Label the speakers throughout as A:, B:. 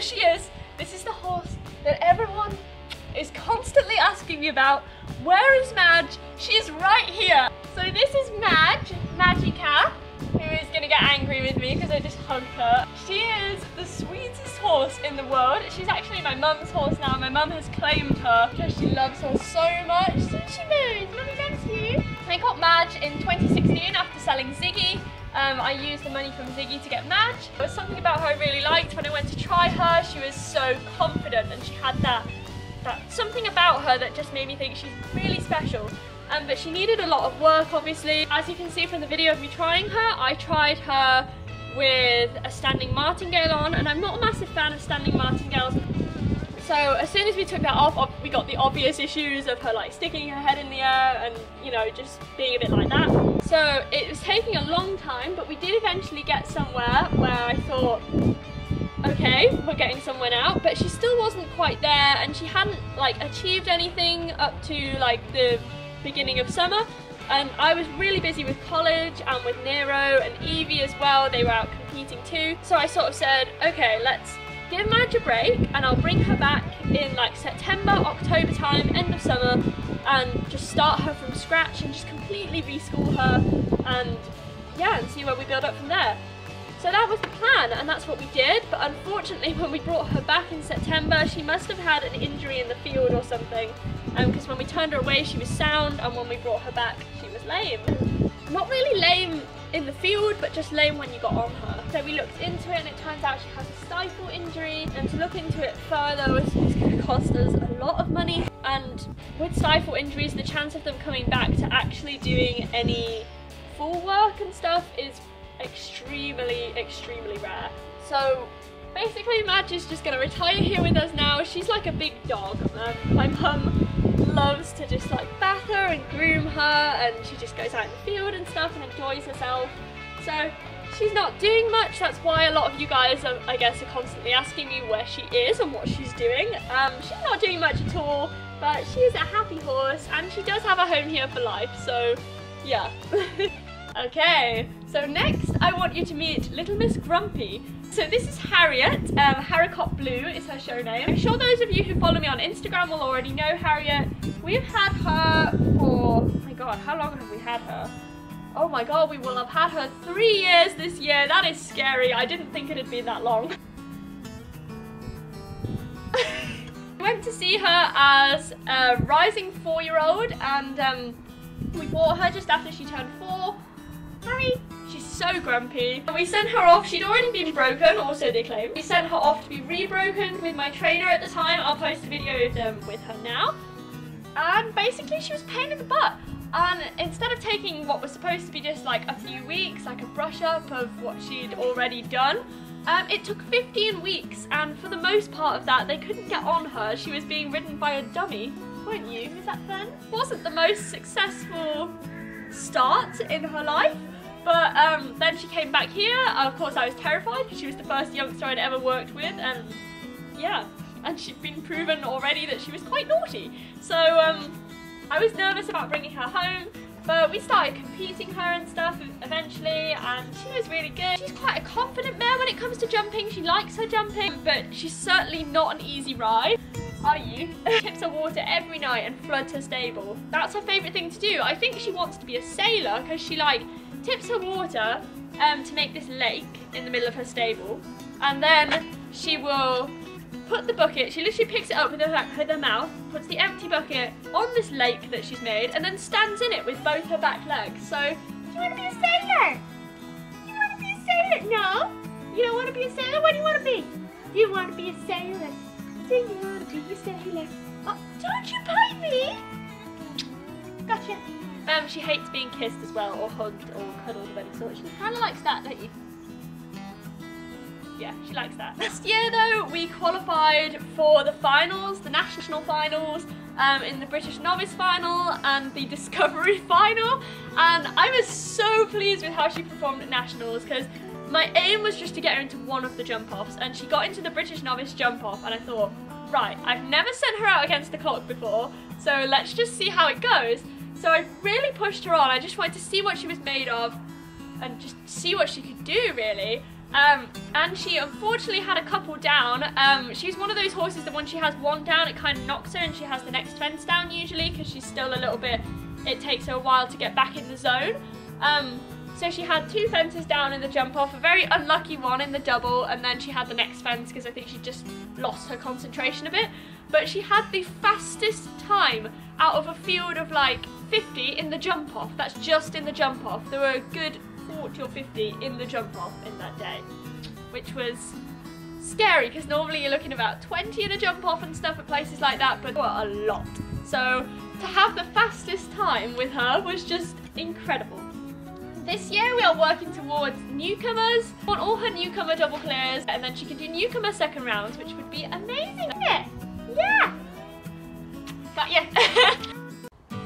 A: here she is. This is the horse that everyone is constantly asking me about. Where is Madge? She is right here. So this is Madge, Magica, who is gonna get angry with me because I just hugged her. She is the sweetest horse in the world. She's actually my mum's horse now. My mum has claimed her because she loves her so much. So she knows. Mummy loves you. I got Madge in 2016 after selling Ziggy. I used the money from Ziggy to get Madge. There was something about her I really liked. When I went to try her, she was so confident and she had that something about her that just made me think she's really special. But she needed a lot of work, obviously. As you can see from the video of me trying her, I tried her with a standing martingale on, and I'm not a massive fan of standing martingales. So as soon as we took that off, we got the obvious issues of her like sticking her head in the air and, you know, just being a bit like that. So it was taking a long time, but we did eventually get somewhere where I thought, okay, we're getting somewhere now, but she still wasn't quite there, and she hadn't like achieved anything up to like the beginning of summer. And I was really busy with college and with Nero and Evie as well. They were out competing too. So I sort of said, okay, let's give Madge a break and I'll bring her back in like September, October time, end of summer, and just start her from scratch and just completely reschool her and yeah, and see where we build up from there. So that was the plan, and that's what we did. But unfortunately, when we brought her back in September, she must have had an injury in the field or something, because when we turned her away she was sound, and when we brought her back she was lame. Not really lame in the field, but just lame when you got on her. So we looked into it, and it turns out she has a stifle injury, and to look into it further is going to cost us a lot of money. And with stifle injuries, the chance of them coming back to actually doing any full work and stuff is extremely rare. So basically Madge is just going to retire here with us now. She's like a big dog. My mum loves to just like bath her and groom her, and she just goes out in the field and stuff and enjoys herself. So she's not doing much. That's why a lot of you guys are, I guess, are constantly asking me where she is and what she's doing. She's not doing much at all, but she is a happy horse and she does have a home here for life, so yeah. Okay, so next I want you to meet Little Miss Grumpy. So this is Harriet. Haricot Blue is her show name. I'm sure those of you who follow me on Instagram will already know Harriet. We've had her for, oh my god, how long have we had her? Oh my god, we will have had her 3 years this year. That is scary. I didn't think it had been that long. We went to see her as a rising 4-year-old, and we bought her just after she turned 4. Harry, she's so grumpy. We sent her off. She'd already been broken, or so they claim. We sent her off to be rebroken with my trainer at the time. I'll post a video of them with her now. And basically she was a pain in the butt. And instead of taking what was supposed to be just like a few weeks, like a brush up of what she'd already done, it took 15 weeks, and for the most part of that they couldn't get on her. She was being ridden by a dummy, weren't you? Was that fun? Wasn't the most successful start in her life, but then she came back here, and of course I was terrified because she was the first youngster I'd ever worked with, and yeah, and she'd been proven already that she was quite naughty. So I was nervous about bringing her home, but we started competing her and stuff eventually, and she was really good. She's quite a confident mare when it comes to jumping. She likes her jumping, but she's certainly not an easy ride. Are you? Tips her water every night and floods her stable. That's her favourite thing to do. I think she wants to be a sailor because she like tips her water to make this lake in the middle of her stable, and then she will put the bucket, she literally picks it up with her mouth, puts the empty bucket on this lake that she's made, and then stands in it with both her back legs. So, do you want to be a sailor? You want to be a sailor? No? You don't want to be a sailor? What do you want to be? You want to be a sailor? Do you want to be a sailor? Oh, don't you bite me? Gotcha. She hates being kissed as well, or hugged, or cuddled of any sort. She kind of likes that, don't you? Yeah, she likes that. Last year though, we qualified for the finals, the national finals, in the British Novice Final and the Discovery Final, and I was so pleased with how she performed at nationals, because my aim was just to get her into one of the jump-offs, and she got into the British Novice jump-off, and I thought, right, I've never sent her out against the clock before, so let's just see how it goes. So I really pushed her on. I just wanted to see what she was made of and just see what she could do, really. And she unfortunately had a couple down. She's one of those horses that once she has one down, it kind of knocks her and she has the next fence down usually, because she's still a little bit, it takes her a while to get back in the zone. So she had 2 fences down in the jump off, a very unlucky one in the double, and then she had the next fence because I think she just lost her concentration a bit. But she had the fastest time out of a field of like 50 in the jump off. That's just in the jump off. There were a good 40 or 50 in the jump off in that day, which was scary because normally you're looking about 20 in a jump off and stuff at places like that, but a lot. So to have the fastest time with her was just incredible. This year we are working towards newcomers. I want all her newcomer double clears, and then she can do newcomer second rounds, which would be amazing. Yeah. But yeah.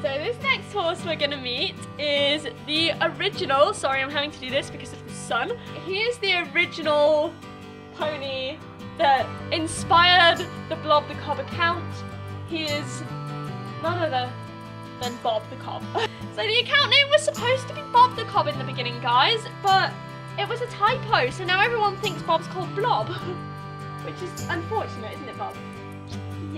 A: So this next horse we're gonna meet is the original, sorry I'm having to do this because of the sun. He is the original pony that inspired the Blob the Cob account. He is none other than Bob the Cob. So the account name was supposed to be Bob the Cob in the beginning, guys, but it was a typo, so now everyone thinks Bob's called Blob, which is unfortunate, isn't it, Bob?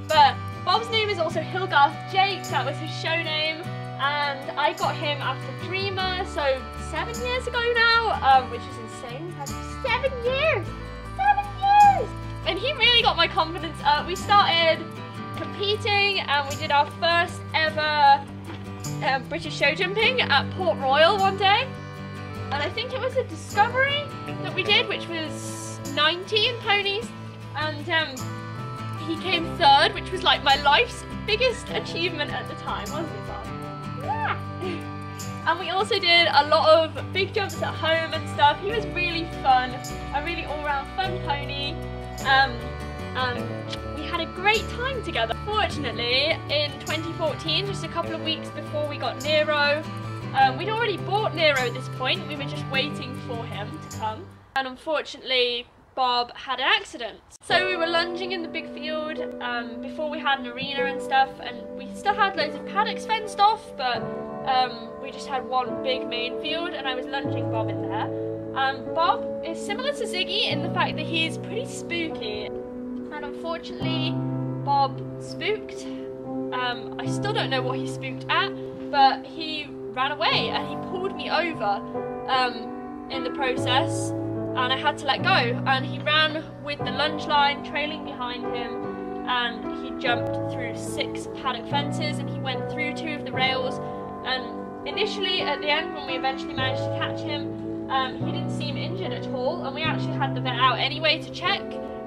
A: But Bob's name is also Hilgarth Jake, that was his show name, and I got him after Dreamer, so 7 years ago now, which is insane. We've had 7 years! 7 years! And he really got my confidence up. We started competing and we did our first ever British show jumping at Port Royal one day. And I think it was a discovery that we did, which was 19 ponies. And he came 3rd, which was like my life's biggest achievement at the time, wasn't it, Bob? Yeah! And we also did a lot of big jumps at home and stuff. He was really fun, a really all-round fun pony. And we had a great time together. Fortunately, in 2014, just a couple of weeks before we got Nero, we'd already bought Nero at this point. We were just waiting for him to come. And unfortunately, Bob had an accident. So we were lunging in the big field before we had an arena and stuff, and we still had loads of paddocks fenced off, but we just had one big main field, and I was lunging Bob in there. Bob is similar to Ziggy in the fact that he's pretty spooky, and unfortunately Bob spooked. I still don't know what he spooked at, but he ran away and he pulled me over in the process, and I had to let go, and he ran with the lunge line trailing behind him, and he jumped through 6 paddock fences, and he went through 2 of the rails. And initially at the end, when we eventually managed to catch him, he didn't seem injured at all, and we actually had the vet out anyway to check.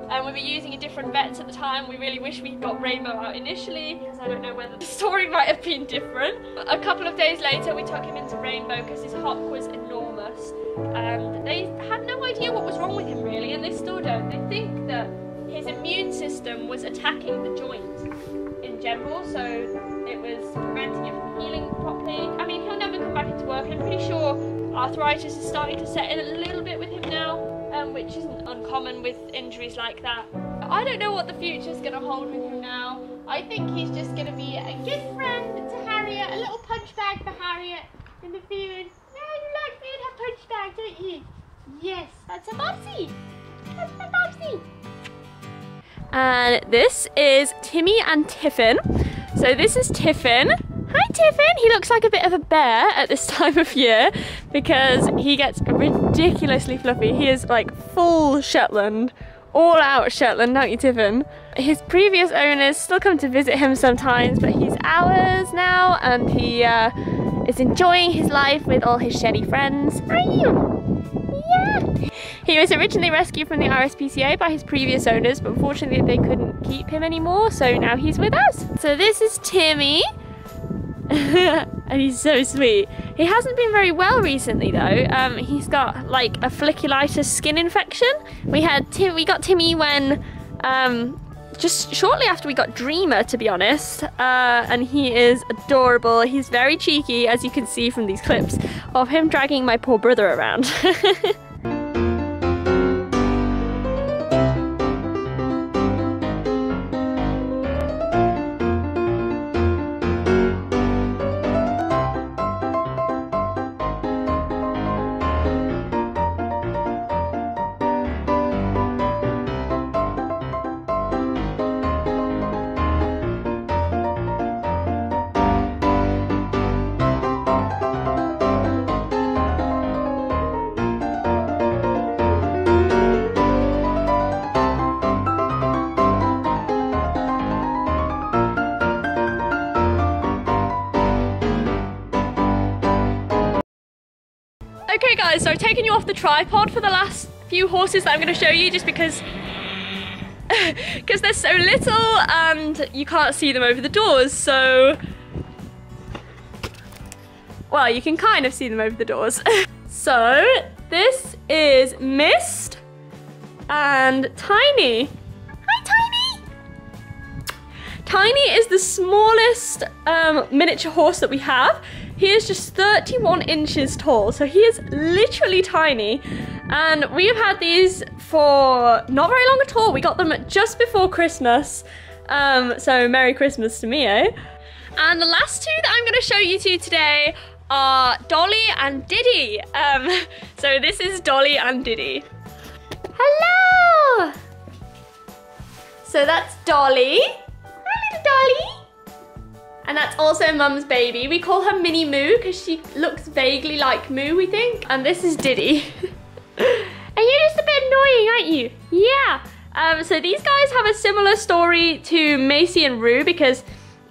A: And we were using a different vets at the time. We really wish we'd got Rainbow out initially, because I don't know whether the story might have been different. A couple of days later we took him into Rainbow because his hock was enormous. And they had no idea what was wrong with him really, and they still don't. They think that his immune system was attacking the joint in general, so it was preventing him from healing properly. I mean, he'll never come back into work, and I'm pretty sure arthritis is starting to set in a little bit with him now. Which isn't uncommon with injuries like that. I don't know what the future's going to hold with him now. I think he's just going to be a good friend to Harriet, a little punch bag for Harriet in the field. Yeah, you like being a punch bag, don't you? Yes, that's a Bobsy. That's my Bobsy. And this is Timmy and Tiffin. So this is Tiffin. Hi Tiffin! He looks like a bit of a bear at this time of year because he gets ridiculously fluffy. He is like full Shetland, all out Shetland, don't you Tiffin? His previous owners still come to visit him sometimes, but he's ours now, and he is enjoying his life with all his Shetty friends. Are you? Yeah! He was originally rescued from the RSPCA by his previous owners, but unfortunately they couldn't keep him anymore, so now he's with us. So this is Timmy. And he's so sweet. He hasn't been very well recently though. He's got like a folliculitis skin infection. We got Timmy when just shortly after we got Dreamer, to be honest, and he is adorable. He's very cheeky, as you can see from these clips of him dragging my poor brother around. Okay guys, so I've taken you off the tripod for the last few horses that I'm going to show you just because they're so little and you can't see them over the doors, so... Well, you can kind of see them over the doors. So, this is Mist and Tiny. Hi, Tiny! Tiny is the smallest miniature horse that we have. He is just 31 inches tall, so he is literally tiny. And we have had these for not very long at all. We got them just before Christmas. So Merry Christmas to me, eh? And the last two that I'm gonna show you two today are Dolly and Diddy. So this is Dolly and Diddy. Hello! So that's Dolly. Hi, little Dolly. And that's also Mum's baby. We call her Mini Moo because she looks vaguely like Moo, we think. And this is Diddy. And you're just a bit annoying, aren't you? Yeah. So these guys have a similar story to Macy and Rue because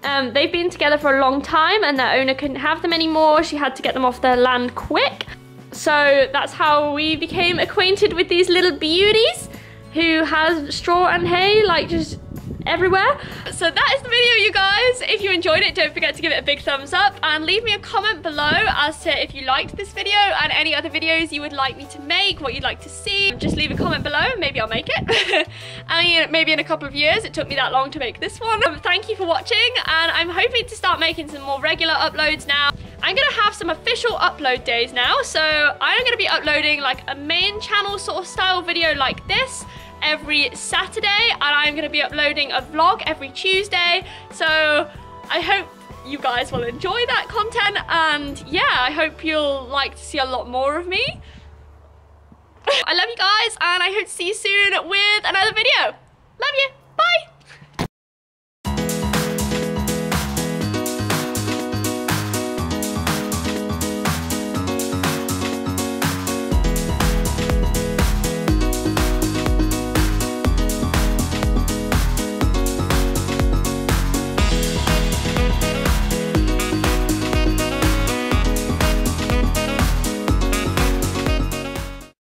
A: they've been together for a long time and their owner couldn't have them anymore. She had to get them off their land quick. So that's how we became acquainted with these little beauties who has straw and hay like just everywhere. So that is the video, you guys. If you enjoyed it, don't forget to give it a big thumbs up and leave me a comment below as to if you liked this video and any other videos you would like me to make, what you'd like to see. Just leave a comment below and maybe I'll make it. I mean, maybe in a couple of years. It took me that long to make this one. Thank you for watching, and I'm hoping to start making some more regular uploads now. I'm gonna have some official upload days now, so I'm gonna be uploading like a main channel sort of style video like this every Saturday, and I'm gonna be uploading a vlog every Tuesday. So I hope you guys will enjoy that content, and yeah, I hope you'll like to see a lot more of me. I love you guys, and I hope to see you soon with another video. Love you, bye.